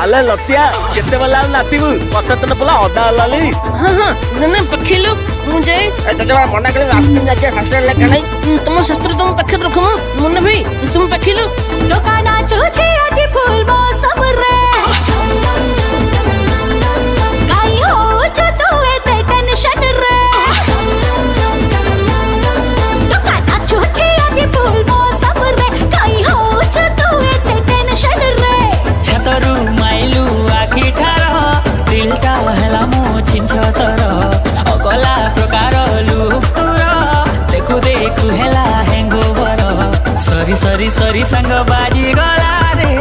अले लतिया केते बला नातिबु पछतन पला अदा लाली हां हां नने पखिलु मुझे तजवा मना करे आस्ते जाके शास्त्र लेके नहीं तुम शस्त्र तुम पखे रखो मुन्ने भाई तुम पखिलु लोका नाचो छे आज फूल मौसम रे गाई हो जो तू ए टेंशन रे लोका नाचो छे आज फूल मौसम रे गाई हो जो तू ए टेंशन रे छतरु माइलु आखि ठार दिलटा हेला मो छिन्छ तर अगला प्रकार लुक तुर देखु देखु हेला हैंगओवर सरी सरी सरी संग बाजी गला रे